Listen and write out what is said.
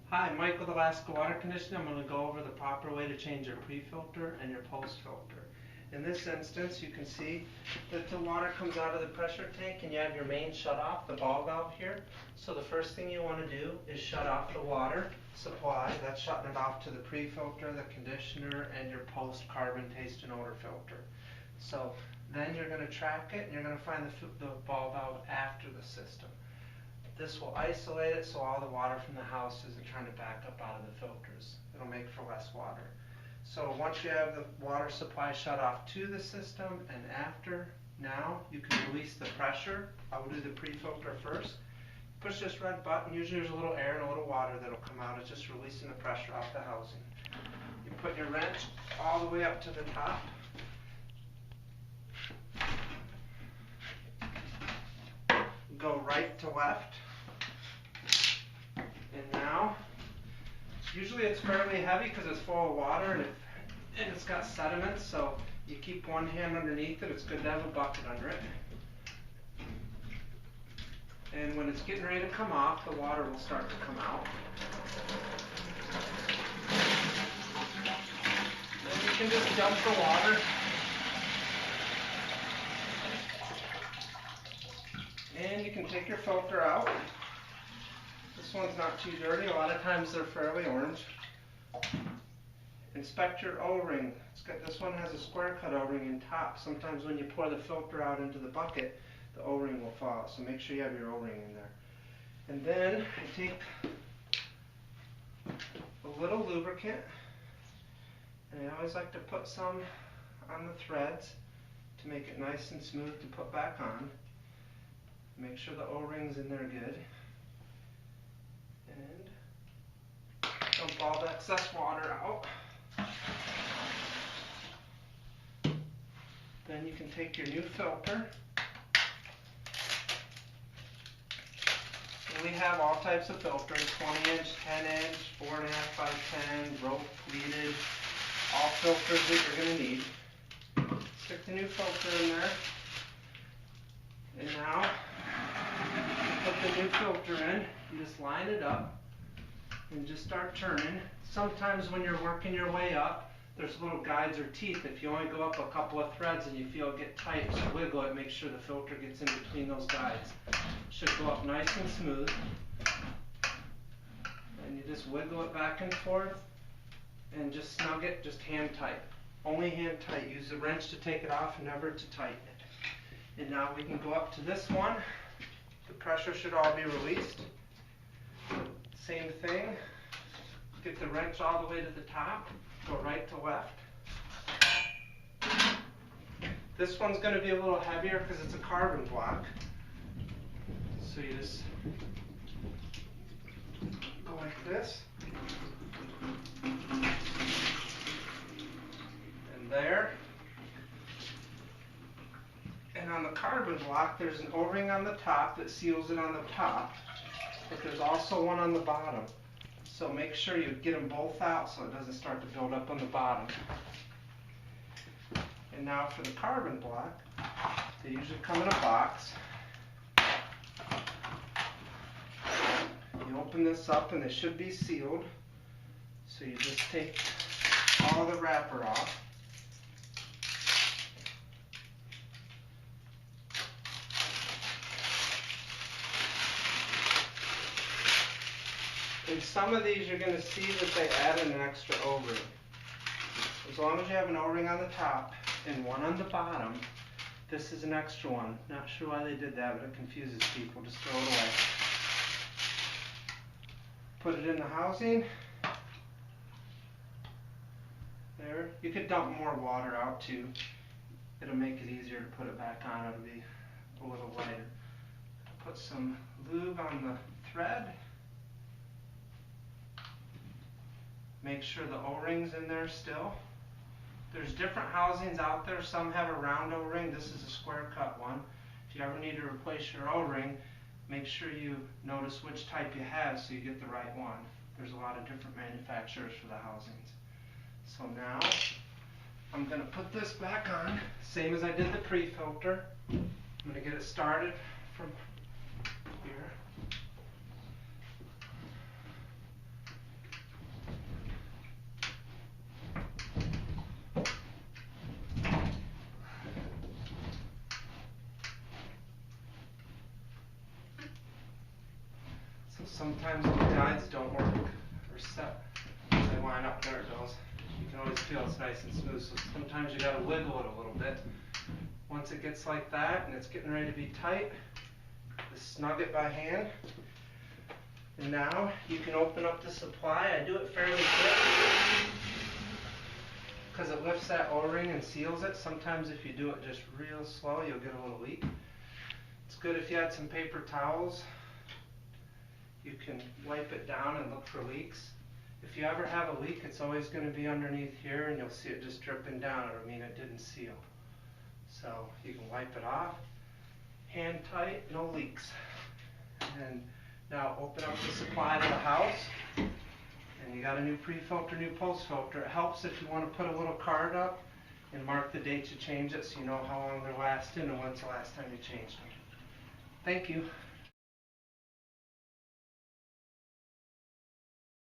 Hi, Mike with Alaska Water Conditioning. I'm going to go over the proper way to change your pre-filter and your post-filter. In this instance, you can see that the water comes out of the pressure tank and you have your main shut off, the ball valve here. So the first thing you want to do is shut off the water supply. That's shutting it off to the pre-filter, the conditioner, and your post-carbon taste and odor filter. So then you're going to track it and you're going to find the ball valve after the system. This will isolate it so all the water from the house isn't trying to back up out of the filters. It'll make for less water. So once you have the water supply shut off to the system and after, now you can release the pressure. I will do the pre-filter first. Push this red button. Usually there's a little air and a little water that'll come out. It's just releasing the pressure off the housing. You put your wrench all the way up to the top. Go right to left. And now, usually it's fairly heavy because it's full of water and it's got sediment, so you keep one hand underneath it. It's good to have a bucket under it. And when it's getting ready to come off, the water will start to come out. Then you can just dump the water. And you can take your filter out. This one's not too dirty. A lot of times they're fairly orange. Inspect your O-ring. This one has a square cut O-ring in top. Sometimes when you pour the filter out into the bucket, the O-ring will fall out. So make sure you have your O-ring in there. And then I take a little lubricant, and I always like to put some on the threads to make it nice and smooth to put back on. Make sure the O-ring's in there good. And dump all the excess water out. Then you can take your new filter. And we have all types of filters, 20-inch, 10-inch, 4.5 by 10, rope pleated, all filters that you're going to need. Stick the new filter in there. And now, you put the new filter in, you just line it up and just start turning. Sometimes when you're working your way up, there's little guides or teeth. If you only go up a couple of threads and you feel it get tight, just wiggle it, make sure the filter gets in between those guides. Should go up nice and smooth. And you just wiggle it back and forth and just snug it, just hand tight. Only hand tight. Use the wrench to take it off, never to tighten it. And now we can go up to this one. The pressure should all be released. Same thing. Get the wrench all the way to the top. Go right to left. This one's going to be a little heavier because it's a carbon block. So you just go like this. And there. And on the carbon block, there's an O-ring on the top that seals it on the top. But there's also one on the bottom. So make sure you get them both out so it doesn't start to build up on the bottom. And now for the carbon block, they usually come in a box. You open this up and they should be sealed. So you just take all the wrapper off. In some of these you're going to see that they add an extra O-ring. As long as you have an O-ring on the top and one on the bottom, this is an extra one. Not sure why they did that, but it confuses people. Just throw it away. Put it in the housing. There. You could dump more water out too. It'll make it easier to put it back on. It'll be a little lighter. Put some lube on the thread. Make sure the O-ring's in there still. There's different housings out there. Some have a round O-ring. This is a square cut one. If you ever need to replace your O-ring, make sure you notice which type you have so you get the right one. There's a lot of different manufacturers for the housings. So now I'm going to put this back on, same as I did the pre-filter. I'm going to get it started from here. sometimes the guides don't work or set. They line up, there it goes. You can always feel it's nice and smooth, so sometimes you gotta wiggle it a little bit. Once it gets like that and it's getting ready to be tight, just snug it by hand. And now you can open up the supply. I do it fairly quick because it lifts that O-ring and seals it. Sometimes if you do it just real slow, you'll get a little leak. It's good if you had some paper towels. You can wipe it down and look for leaks. If you ever have a leak, it's always going to be underneath here, and you'll see it just dripping down. It'll mean it didn't seal. So you can wipe it off. Hand tight, no leaks. And now open up the supply to the house. And you got a new pre-filter, new post filter. It helps if you want to put a little card up and mark the date you change it so you know how long they're lasting and when's the last time you changed them. Thank you.